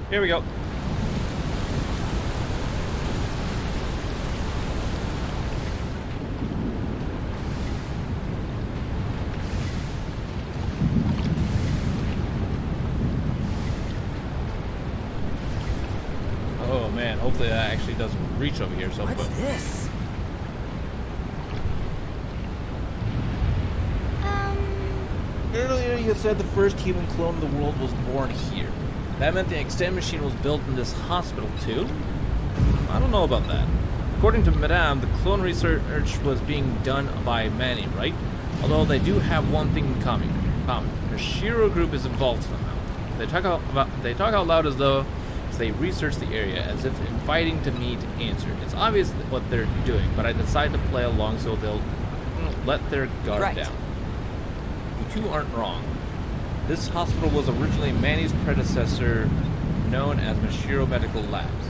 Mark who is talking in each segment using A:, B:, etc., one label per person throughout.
A: Here we go. Oh man, hopefully that actually doesn't reach over here. So,
B: What's this?
A: Earlier you said the first human clone in the world was born here. That meant the extend machine was built in this hospital too? I don't know about that. According to Madame, the clone research was being done by Manny, right? Although they do have one thing in common. The Shiro group is involved somehow. They talk out loud as though they research the area, as if inviting to me to answer. It's obvious what they're doing, but I decide to play along so they'll let their guard down. You two aren't wrong. This hospital was originally Manny's predecessor, known as Mashiro Medical Labs.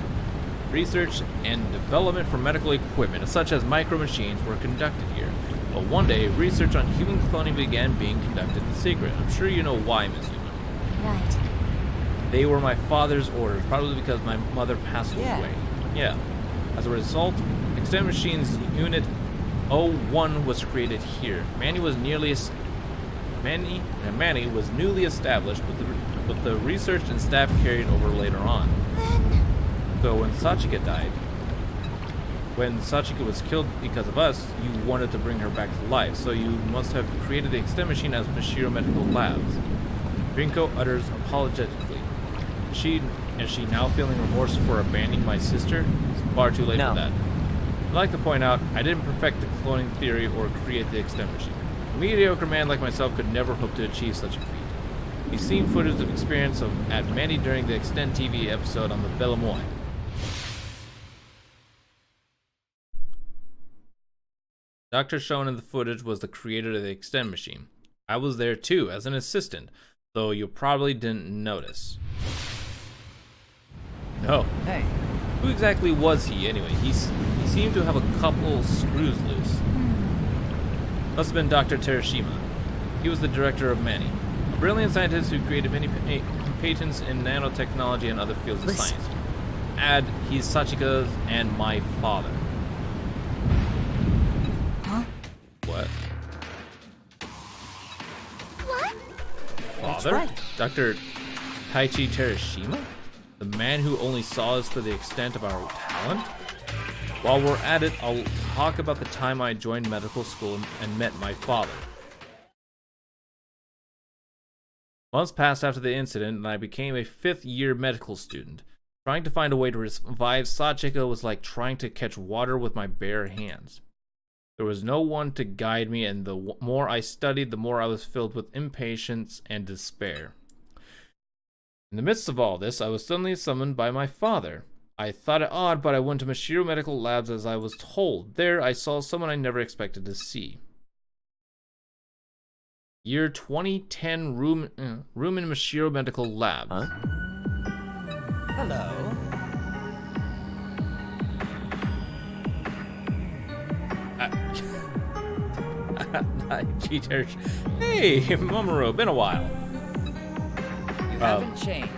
A: Research and development for medical equipment, such as micro machines, were conducted here. But one day, research on human cloning began being conducted in secret. I'm sure you know why, Miss Human.
C: Right.
A: They were my father's orders, probably because my mother passed away. Yeah. As a result, Extend Machines Unit 01 was created here. Manny was newly established, with the research and staff carried over later on. So when Sachika died, when Sachika was killed because of us, you wanted to bring her back to life, so you must have created the Extend Machine as Mashiro Medical Labs. Rinko utters apologetically. Is she now feeling remorse for abandoning my sister? It's far too late for that. I'd like to point out, I didn't perfect the cloning theory or create the Extend Machine. A mediocre man like myself could never hope to achieve such a feat. You've seen footage of experience at Manny during the Extend TV episode on the Belamoy. Doctor shown in the footage was the creator of the Extend Machine. I was there too, as an assistant, though you probably didn't notice. No.
B: Hey.
A: Who exactly was he, anyway? He seemed to have a couple screws loose. Must have been Dr. Terashima. He was the director of Manny, a brilliant scientist who created many patents in nanotechnology and other fields of science. He's Sachika's and my father.
C: Huh?
A: What?
C: What?
A: Father?
B: Right.
A: Dr. Taichi Terashima? The man who only saw us for the extent of our talent? While we're at it, I'll talk about the time I joined medical school and met my father. Months passed after the incident, and I became a fifth-year medical student. Trying to find a way to revive Sachika was like trying to catch water with my bare hands. There was no one to guide me, and the more I studied, the more I was filled with impatience and despair. In the midst of all this, I was suddenly summoned by my father. I thought it odd, but I went to Mashiro Medical Labs as I was told. There, I saw someone I never expected to see. Year 2010, room in Mashiro Medical Labs.
B: Huh? Hello.
A: Hey, Mamoru, been a while.
B: You haven't changed.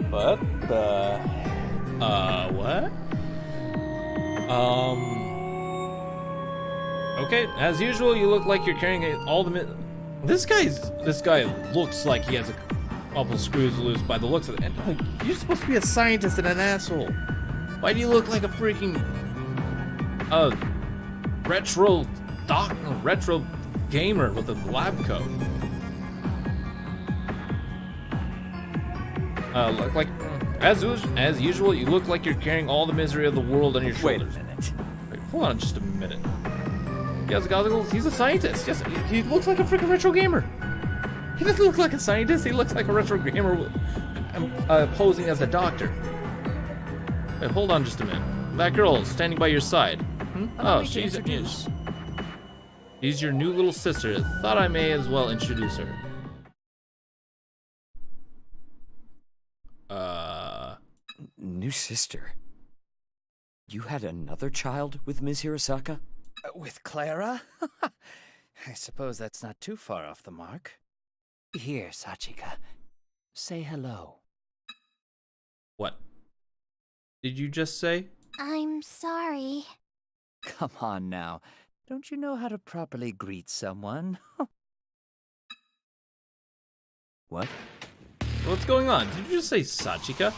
A: What the? What? Okay, as usual, you look like you're carrying all the This guy looks like he has a couple screws loose by the looks of it. And, like, you're supposed to be a scientist and an asshole. Why do you look like a freaking retro gamer with a lab coat? As usual, you look like you're carrying all the misery of the world on your shoulders.
B: Wait a minute.
A: Wait, hold on just a minute. He has goggles. He's a scientist. Yes, he looks like a freaking retro gamer. He doesn't look like a scientist. He looks like a retro gamer posing as a doctor. Wait, hold on just a minute. That girl is standing by your side. Oh, she's your new little sister. Thought I may as well introduce her.
B: New sister.
C: You had another child with Ms. Hirosaka?
B: With Clara? I suppose that's not too far off the mark. Here, Sachika. Say hello.
A: What did you just say?
D: I'm sorry.
B: Come on now. Don't you know how to properly greet someone?
C: What?
A: What's going on? Did you just say Sachika?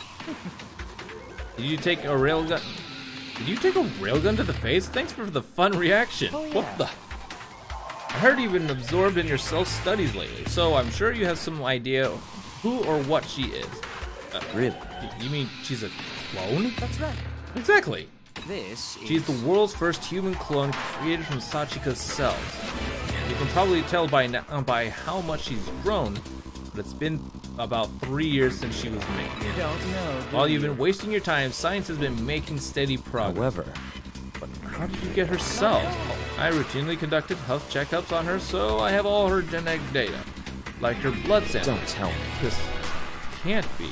A: Did you take a railgun? Did you take a railgun to the face? Thanks for the fun reaction.
B: Oh, yeah.
A: What the? I heard you've been absorbed in your self-studies lately, so I'm sure you have some idea who or what she is.
C: Really?
A: You mean she's a clone?
B: That's right.
A: Exactly.
B: This is...
A: She's the world's first human clone created from Sachika's cells. You can probably tell by now by how much she's grown, but it's been about 3 years since she was made.
B: You don't know, do
A: While you've
B: you?
A: been wasting your time, science has been making steady progress.
C: However,
A: How did you get her cells? I routinely conducted health checkups on her, so I have all her genetic data. Like her blood samples.
C: don't tell me.
A: This can't be.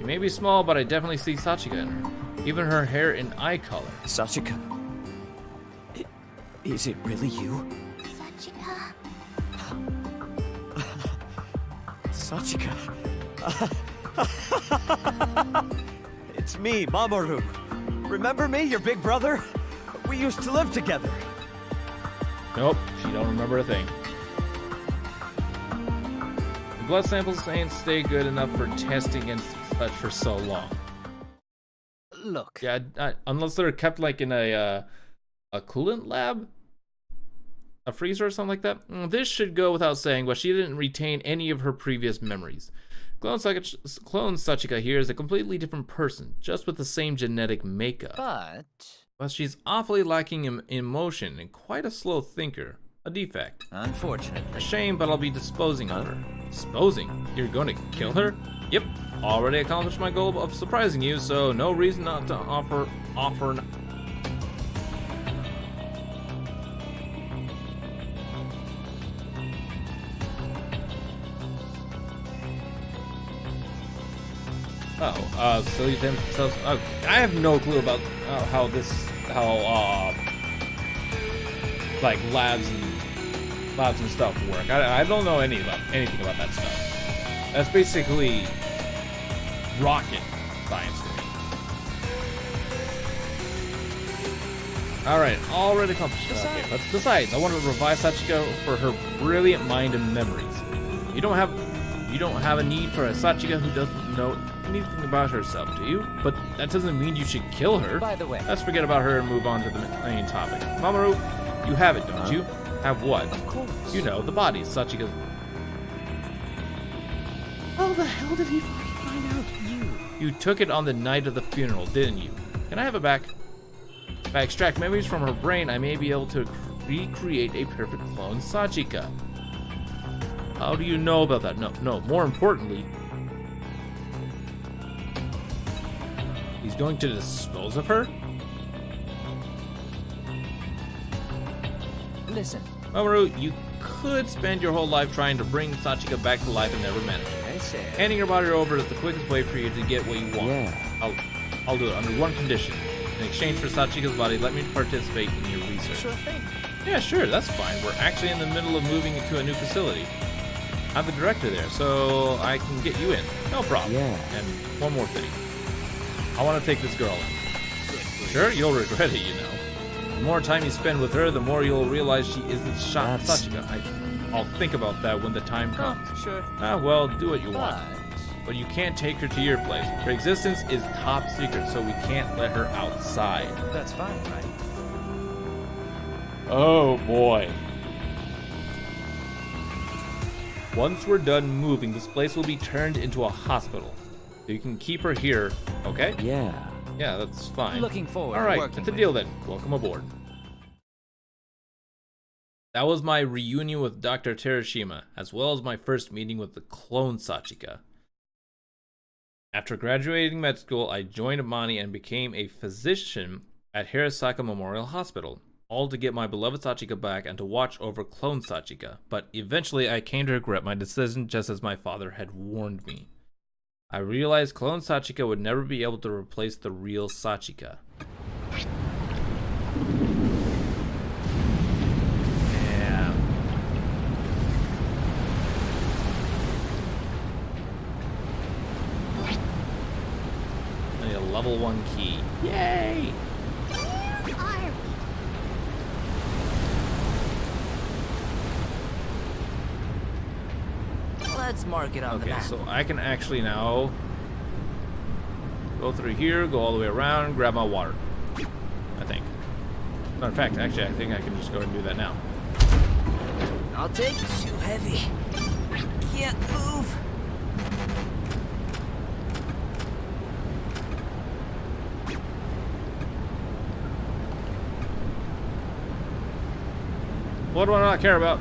A: She may be small, but I definitely see Sachika in her. Even her hair and eye color.
C: Sachika? Is it really you?
D: Sachika.
C: Sachika. It's me, Mamoru. Remember me, your big brother? We used to live together.
A: Nope, she don't remember a thing. The blood samples ain't stay good enough for testing and such for so long.
B: Look.
A: Yeah, unless they're kept like in a coolant lab, a freezer or something like that. This should go without saying, but she didn't retain any of her previous memories. Clone Sachika here is a completely different person, just with the same genetic makeup. But she's awfully lacking in emotion and quite a slow thinker. A defect.
B: Unfortunately.
A: A shame, but I'll be disposing of her. Disposing? You're going to kill her? Yep. Already accomplished my goal of surprising you, so no reason not to offer. So you themselves. I have no clue about how like labs and stuff work. I don't know anything about that stuff. That's basically rocket science to me. All right, already accomplished. Okay, besides, I want to revive Sachika for her brilliant mind and memories. You don't have a need for a Sachika who doesn't know anything about herself, do you? But that doesn't mean you should kill her.
B: By the way.
A: Let's forget about her and move on to the main topic. Mamoru, you have it, don't you? Have what?
B: Of course.
A: You know, the body, Sachika's... How the hell did he find out? You took it on the night of the funeral, didn't you? Can I have it back? If I extract memories from her brain, I may be able to recreate a perfect clone Sachika. How do you know about that? No, more importantly, he's going to dispose of her?
B: Listen.
A: Mamoru, you could spend your whole life trying to bring Sachika back to life and never manage it.
B: I said.
A: Handing her body over is the quickest way for you to get what you want.
C: Yeah.
A: I'll do it under one condition. In exchange for Sachika's body, let me participate in your research.
B: Sure thing.
A: Yeah, sure, that's fine. We're actually in the middle of moving into a new facility. I'm the director there, so I can get you in. No problem.
C: Yeah.
A: And one more thing. I want to take this girl in. Sure, you'll regret it, you know. The more time you spend with her, the more you'll realize she isn't Sachika. I'll think about that when the time comes.
B: Sure.
A: Well, do what you want.
B: But
A: But you can't take her to your place. Her existence is top secret, so we can't let her outside.
B: that's fine, right?
A: Oh boy. Once we're done moving, this place will be turned into a hospital. So you can keep her here, okay?
C: Yeah.
A: Yeah, that's fine.
B: Looking forward to
A: Alright,
B: working
A: that's a
B: with
A: deal
B: you.
A: then. Welcome aboard. That was my reunion with Dr. Terashima, as well as my first meeting with the clone Sachika. After graduating med school, I joined Amani and became a physician at Hirosaka Memorial Hospital, all to get my beloved Sachika back and to watch over clone Sachika. But eventually I came to regret my decision, just as my father had warned me. I realized clone Sachika would never be able to replace the real Sachika. Yeah. I need a level 1 key. Yay!
D: Where are we?
B: Let's mark it on the
A: Okay,
B: map.
A: so I can actually now go through here, go all the way around, grab my water. I think. Matter of fact, actually, I think I can just go ahead and do that now.
B: I'll take it. Too heavy. I can't move.
A: What do I not care about?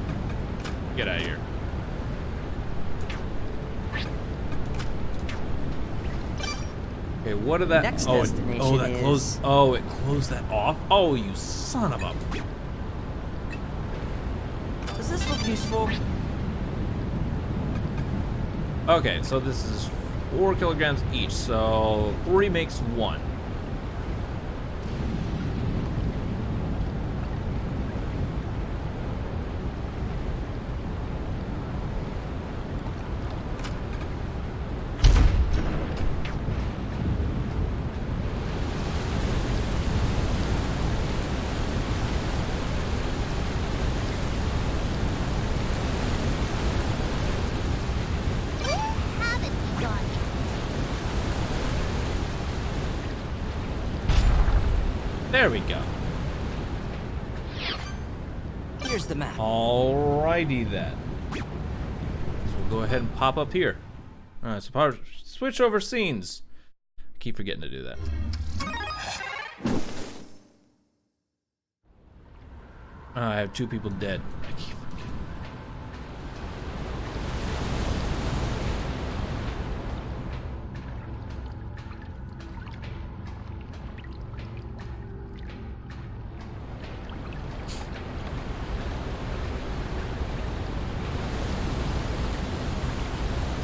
A: Get out of here. Okay, what did that?
B: Next
A: oh,
B: destination
A: that
B: is-
A: closed. Oh, it closed that off. Oh, you son of a.
B: Does this look useful?
A: Okay, so this is 4 kilograms each, so 3 makes 1.
D: Where haven't we gone yet?
A: There we go.
B: Here's the map.
A: Alrighty then. So we'll go ahead and pop up here. Alright, so switch over scenes. I keep forgetting to do that. I have 2 people dead. I keep forgetting.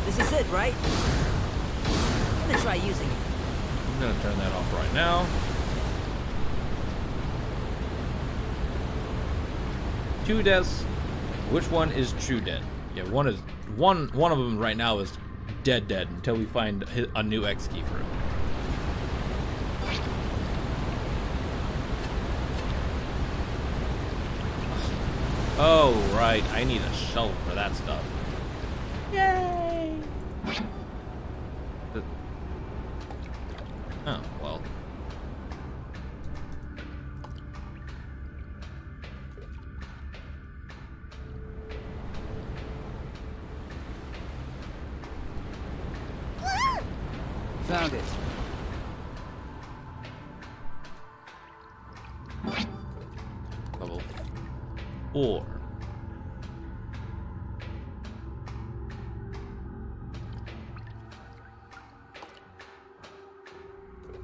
B: This is it, right? I'm gonna try using it.
A: I'm gonna turn that off right now. 2 deaths. Which one is true dead? Yeah, one of them right now is dead until we find a new X key for him. Oh right, I need a shovel for that stuff. Yay! Oh well.
B: Found it.
A: Level 4.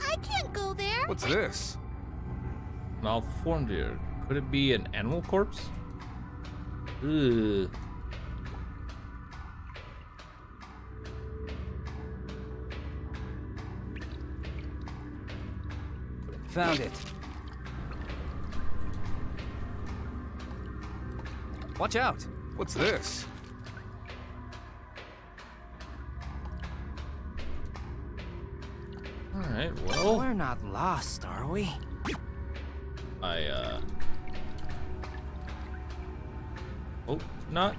D: I can't go there.
E: What's this?
A: Malformed here. Could it be an animal corpse? Ugh.
B: Found it.
E: Watch out! What's this?
A: Alright, well,
B: We're not lost, are we?
A: Oh, not.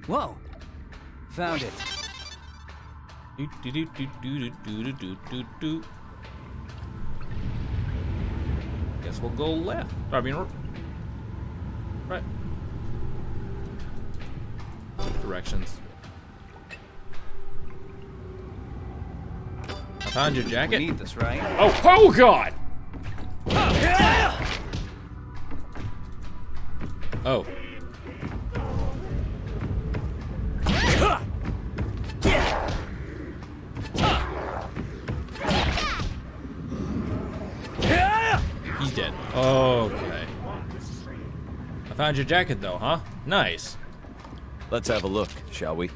B: Whoa! Found it.
A: Do, do, do, do, do, do, do, do, do. Guess we'll go left. I mean, right. Directions. I found your
B: We
A: jacket.
B: need this, right?
A: Oh God! Oh. man. Okay. I found your jacket though, huh? Nice.
C: Let's have a look, shall we?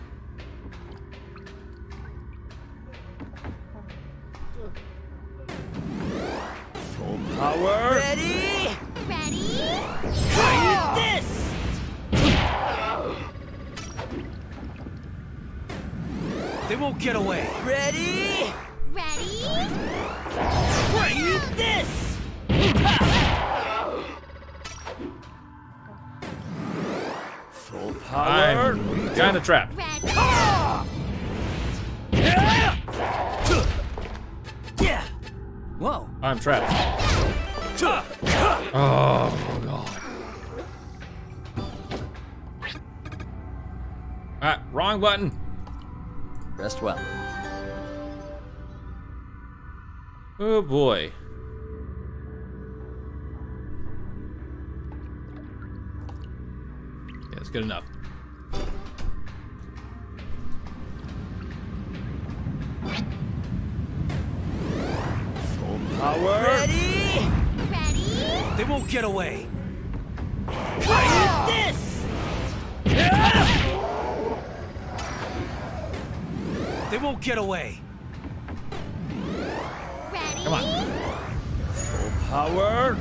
C: Full power.
D: Ready?
C: This! They won't get away. Ready? This! Full power.
A: I'm kind of trapped.
C: Yeah. Whoa.
A: I'm trapped. Oh god. Ah, wrong button.
C: Rest well.
A: Oh boy. Yeah, it's good enough.
C: Full power. Ready? They won't get away. This! They won't get away.
A: Come on.
C: Full power.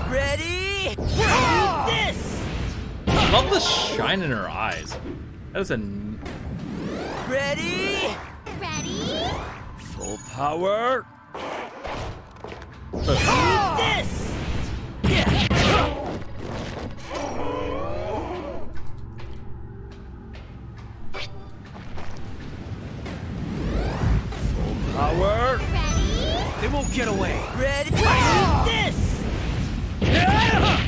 C: Ready? This!
A: I love the shine in her eyes. That is a.
C: Ready? Full power. This! Yeah. Full power. They won't get away. Ready? This! Yeah.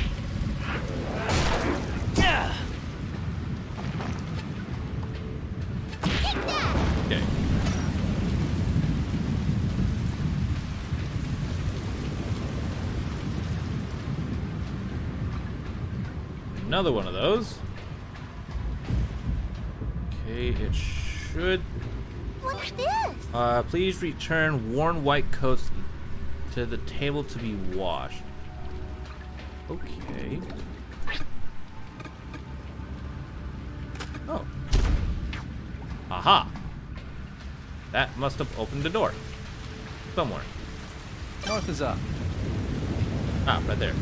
A: Okay. Another one of those. Okay, it should.
D: What's this?
A: Please return worn white coats to the table to be washed. Okay. Oh. Aha. That must have opened the door. Somewhere.
E: North is up.
A: Ah, right there.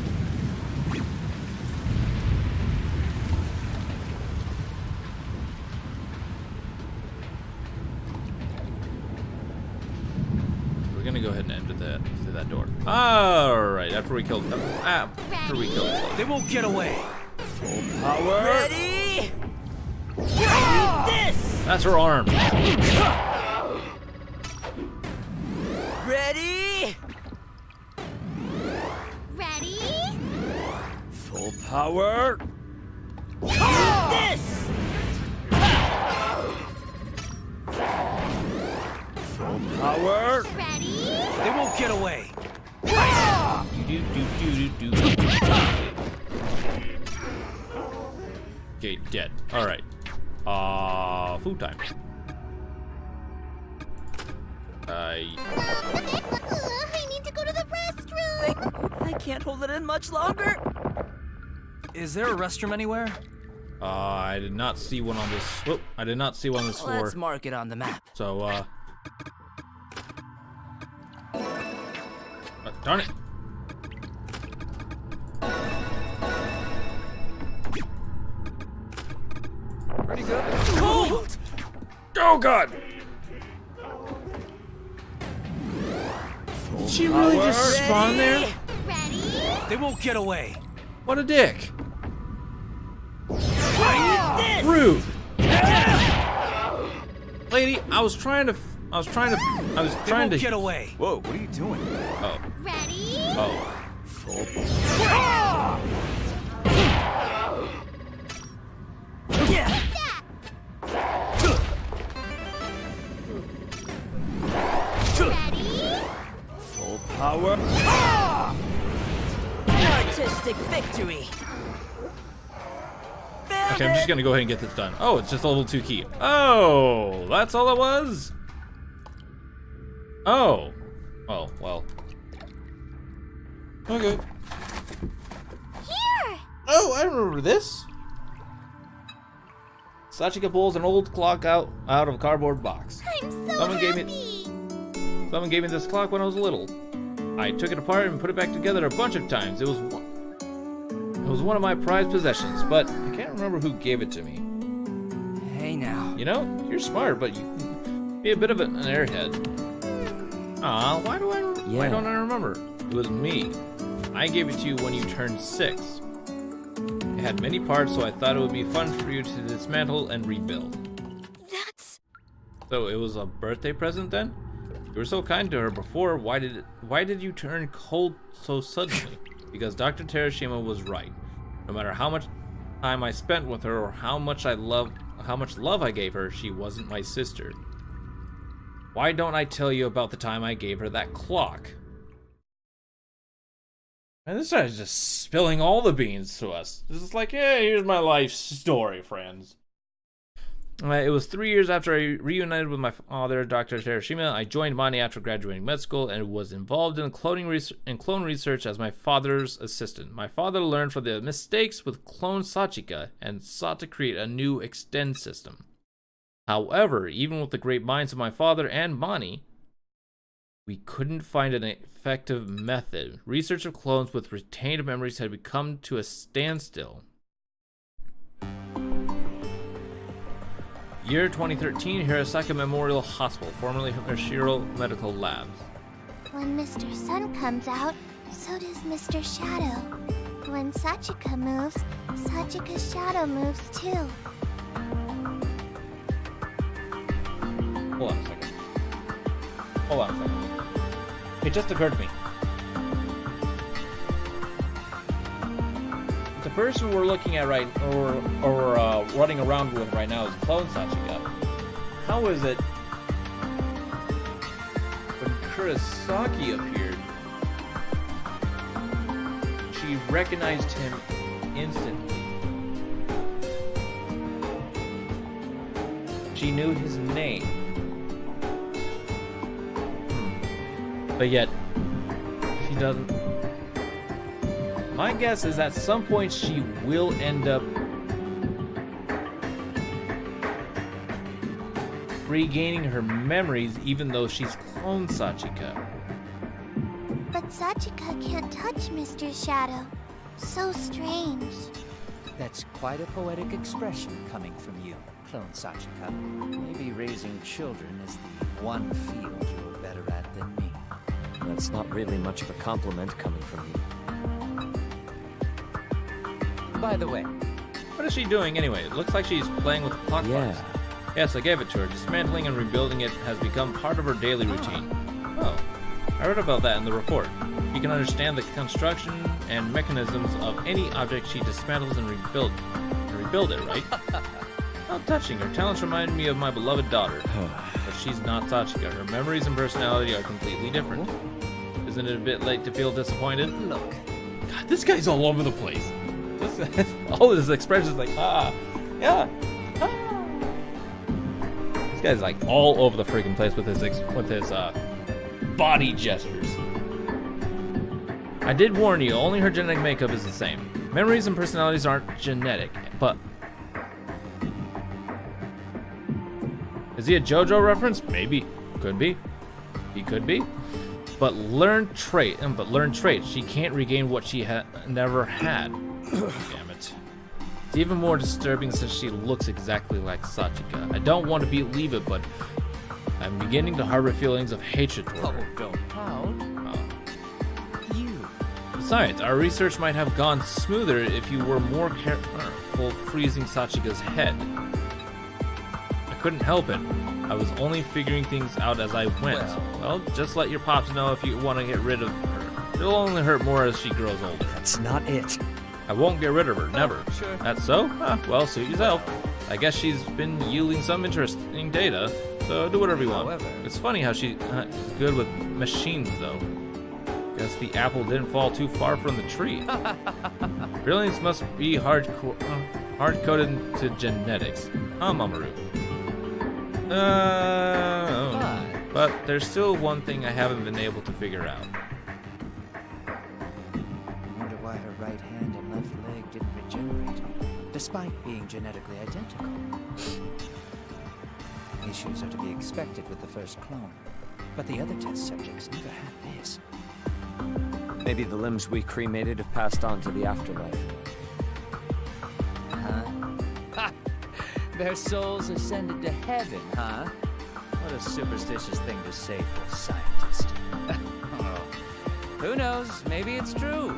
A: We're gonna go ahead and enter that through that door. Alright, after we killed them. After we killed them.
C: They won't get away. Full power. Ready? This!
A: That's her arm.
C: Ready? Full power. This! Full power. They won't get away.
A: Okay, dead. Alright. Food time.
D: I need to go to the restroom.
C: I can't hold it in much longer.
E: Is there a restroom anywhere?
A: I did not see one on this. Whoop, I did not see one on this floor.
C: Let's mark it on the map.
A: So, darn it.
E: Pretty good.
C: Cold!
A: Oh, God! Did she really just spawn there?
C: They won't get away.
A: What a dick.
C: This!
A: Rude. Lady, I was trying to
C: They won't get away.
E: Whoa, what are you doing?
A: Oh.
D: Ready?
A: Oh.
C: Yeah.
D: Ready?
C: Full power. Artistic victory.
A: Okay, I'm just gonna go ahead and get this done. Oh, it's just a level 2 key. Oh, that's all it was? Oh. Oh, well. Okay.
D: Here!
A: Oh, I remember this. Sachika pulls an old clock out of a cardboard box.
D: I'm so
A: Someone
D: happy!
A: gave me this clock when I was little. I took it apart and put it back together a bunch of times. It was one of my prized possessions, but I can't remember who gave it to me.
B: Hey now.
A: You know, you're smart, but you can be a bit of an airhead. Aw, why don't I remember? It was me. I gave it to you when you turned 6. It had many parts, so I thought it would be fun for you to dismantle and rebuild.
D: That's...
A: So it was a birthday present then? You were so kind to her before. Why did you turn cold so suddenly? Because Dr. Terashima was right. No matter how much time I spent with her or how much love I gave her, she wasn't my sister. Why don't I tell you about the time I gave her that clock? And this guy's just spilling all the beans to us. This is like, yeah, here's my life story, friends. It was 3 years after I reunited with my father, Dr. Terashima. I joined Mani after graduating med school and was involved in clone research as my father's assistant. My father learned from the mistakes with clone Sachika and sought to create a new extend system. However, even with the great minds of my father and Mani, we couldn't find an effective method. Research of clones with retained memories had come to a standstill. Year 2013, Hirosaka Memorial Hospital, formerly Hirashiro Medical Labs.
D: When Mr. Sun comes out, so does Mr. Shadow. When Sachika moves, Sachika's shadow moves too.
A: Hold on a second. It just occurred to me. The person we're looking at or running around with right now is Clone Sachika. How is it when Kurosaki appeared, she recognized him instantly? She knew his name. But yet, she doesn't. My guess is at some point she will end up regaining her memories even though she's cloned Sachika.
D: But Sachika can't touch Mr. Shadow. So strange.
B: That's quite a poetic expression coming from you, Clone Sachika. Maybe raising children is the one field you're better at than me.
C: That's not really much of a compliment coming from you.
B: By the way,
A: What is she doing anyway? It looks like she's playing with clock parts. Yes, I gave it to her. Dismantling and rebuilding it has become part of her daily routine. Oh, I read about that in the report. You can understand the construction and mechanisms of any object she dismantles and rebuild it, right? How touching. Her talents remind me of my beloved daughter. But she's not Sachika. Her memories and personality are completely different. Isn't it a bit late to feel disappointed?
B: look.
A: God, this guy's all over the place. All his expressions like, yeah, This guy's like all over the freaking place with his body gestures. I did warn you, only her genetic makeup is the same. Memories and personalities aren't genetic, but... Is he a JoJo reference? Maybe. Could be. He could be. But learned trait. She can't regain what she never had. Damn it. It's even more disturbing since she looks exactly like Sachika. I don't want to believe it, but I'm beginning to harbor feelings of hatred toward her.
B: Don't pout. You.
A: Besides, our research might have gone smoother if you were more careful freezing Sachika's head. I couldn't help it. I was only figuring things out as I went. Well, just let your pops know if you want to get rid of her. It'll only hurt more as she grows older.
C: That's not it.
A: I won't get rid of her, never.
B: Sure.
A: That's so? Well, suit yourself. I guess she's been yielding some interesting data, so do whatever you want.
B: However-
A: It's funny how she's good with machines, though. Guess the apple didn't fall too far from the tree. Brilliance must be hard-coded to genetics. Huh, Mamoru? But there's still one thing I haven't been able to figure out.
B: I wonder why despite being genetically identical. Issues are to be expected with the first clone, but the other test subjects never had this.
C: Maybe the limbs we cremated have passed on to the afterlife.
B: Huh? Ha! Their souls ascended to heaven, huh? What a superstitious thing to say for a scientist. Oh. Who knows? Maybe it's true.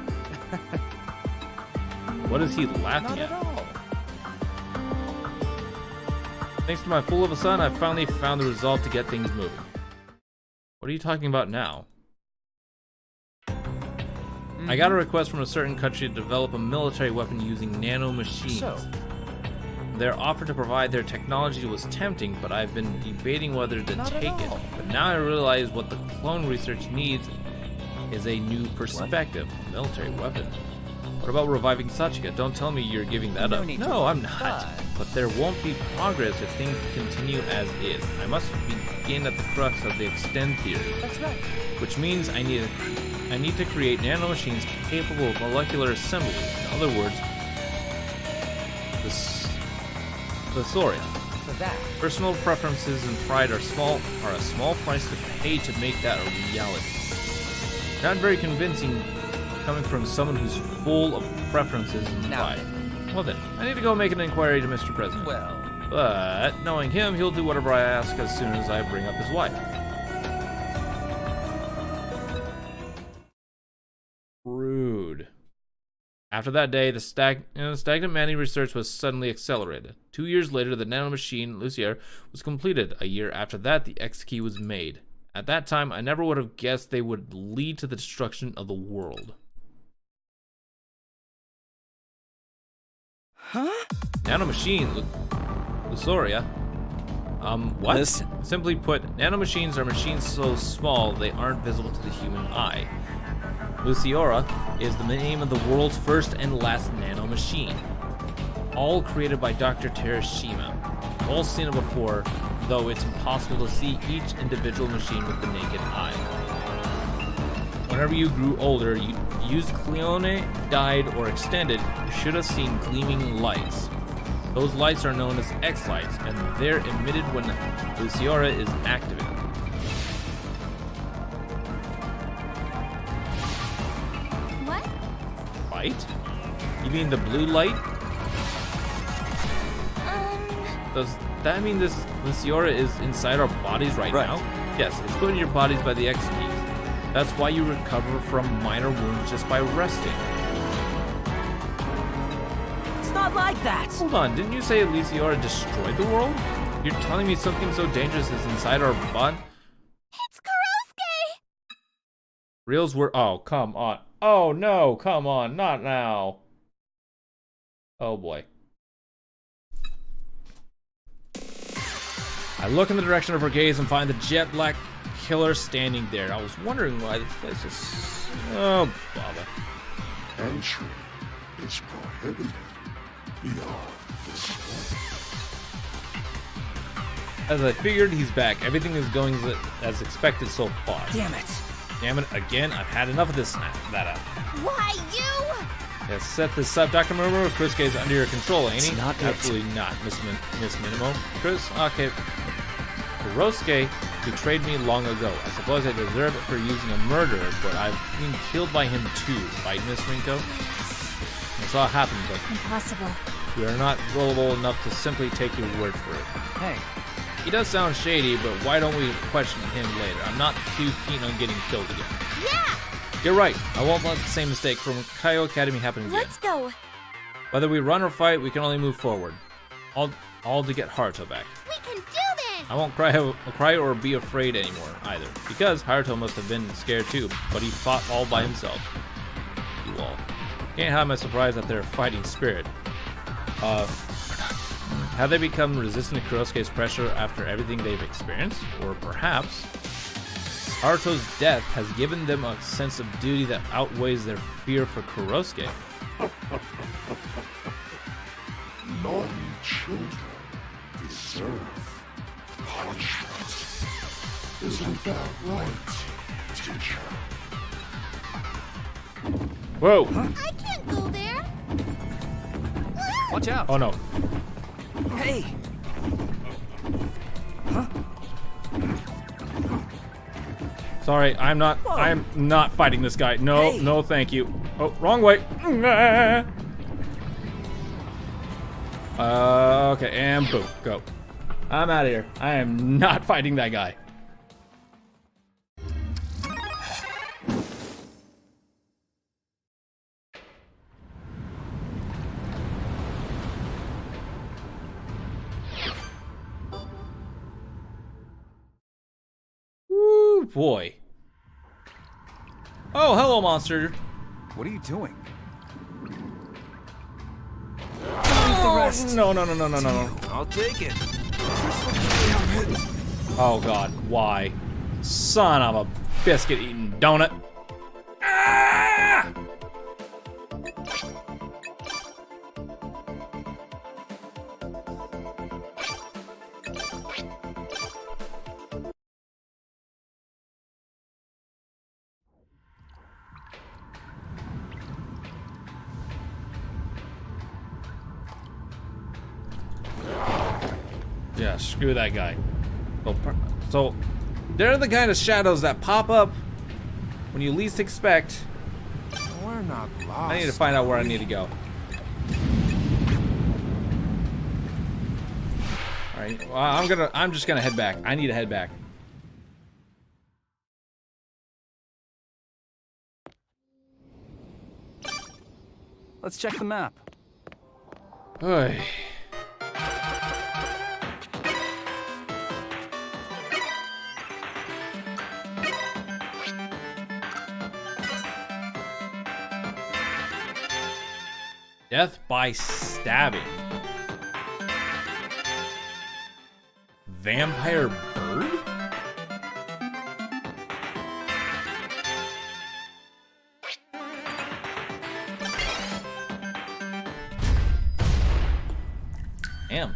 A: What is he laughing
B: Not
A: at?
B: at all.
A: Thanks to my fool of a son, I finally found the resolve to get things moving. What are you talking about now? I got a request from a certain country to develop a military weapon using nanomachines.
B: So,
A: Their offer to provide their technology was tempting, but I've been debating whether to
B: Not at
A: take it.
B: all.
A: But now I realize what the clone research needs is a new perspective. Military weapon. What about reviving Sachika? Don't tell me you're giving that
B: No
A: up.
B: need to
A: No, I'm
B: worry,
A: not. But there won't be progress if things continue as is. I must begin at the crux of the extend theory,
B: that's right.
A: which means I need to create nanomachines capable of molecular assembly. In other words, the Soria.
B: For that,
A: Personal preferences and pride are a small price to pay to make that a reality. Not very convincing coming from someone who's full of preferences and
B: Now
A: pride. Well then, I need to go make an inquiry to Mr. President.
B: well,
A: But knowing him, he'll do whatever I ask as soon as I bring up his wife. Rude. After that day, the stagnant Manny research was suddenly accelerated. 2 years later, the nanomachine, Lucier, was completed. A year after that, the X-Key was made. At that time, I never would have guessed they would lead to the destruction of the world.
B: huh?
A: Nanomachine, Lusoria. What?
C: Listen.
A: Simply put, nanomachines are machines so small they aren't visible to the human eye. Luciora is the name of the world's first and last nanomachine. All created by Dr. Terashima. All seen it before, though it's impossible to see each individual machine with the naked eye. Whenever you grew older, you used Cleone, died, or extended, you should have seen gleaming lights. Those lights are known as X-lights, and they're emitted when Luciora is activated.
D: What?
A: Light? You mean the blue light? Does that mean this Luciora is inside our bodies right now? Yes, it's put in your bodies by the X-Keys. That's why you recover from minor wounds just by resting.
B: It's not like that.
A: Hold on, didn't you say Luciora destroyed the world? You're telling me something so dangerous is inside our body?
D: It's Kurosuke!
A: Reels were. Oh, come on. Oh no, come on, not now. Oh boy. I look in the direction of her gaze and find the jet black killer standing there. I was wondering why this place is. Oh, bother.
F: Entry is prohibited beyond this point.
A: As I figured, he's back. Everything is going as expected so far.
B: Damn it.
A: Damn it, again, I've had enough of this. That up.
D: Why you?
A: Yeah, set this up. Dr. Murmur, Kurosuke is under your control, ain't he?
C: It's not it.
A: Absolutely not, Miss Minimo. Chris, okay. Kurosuke betrayed me long ago. I suppose I deserve it for using a murderer, but I've been killed by him too, right, Miss Rinko? I saw it happen, but
D: Impossible.
A: we are not gullible enough to simply take your word for it.
B: Hey,
A: He does sound shady, but why don't we question him later? I'm not too keen on getting killed again.
D: Yeah!
A: You're right. I won't let the same mistake from Kaio Academy happen again.
D: Let's go.
A: Whether we run or fight, we can only move forward. All to get Haruto back.
D: We can do this!
A: I won't cry or be afraid anymore either, because Haruto must have been scared too, but he fought all by himself. You all. Can't hide my surprise at their fighting spirit. Have they become resistant to Kurosuke's pressure after everything they've experienced? Or perhaps Haruto's death has given them a sense of duty that outweighs their fear for Kurosuke.
F: Non-children deserve punishment. Isn't that right, teacher?
A: Whoa!
D: I can't go there.
E: Watch out.
A: Oh no.
E: Hey!
A: Sorry, I'm not fighting this guy. No,
E: Hey.
A: no, thank you. Oh, wrong way. Okay, and boom, go. I'm out of here. I am not fighting that guy. Woo, boy. Oh, hello, monster.
E: What are you doing?
A: No, no, no, no, no, no, no.
E: I'll take it.
A: Oh, God. Why? Son of a biscuit-eating donut. Ah! Yeah, screw that guy. So, they're the kind of shadows that pop up when you least expect.
F: We're not lost.
A: I need to find out where I need to go. Alright, well, I'm just gonna head back. I need to head back.
E: Let's check the map.
A: Oy. Death by stabbing. Vampire bird? Damn.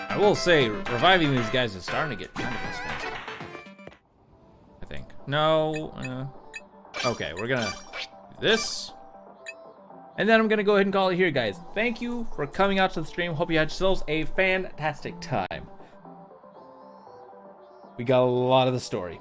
A: I will say, reviving these guys is starting to get kind of expensive. I think. No. Okay, we're gonna do this. And then I'm gonna go ahead and call it here, guys. Thank you for coming out to the stream. Hope you had yourselves a fantastic time. We got a lot of the story.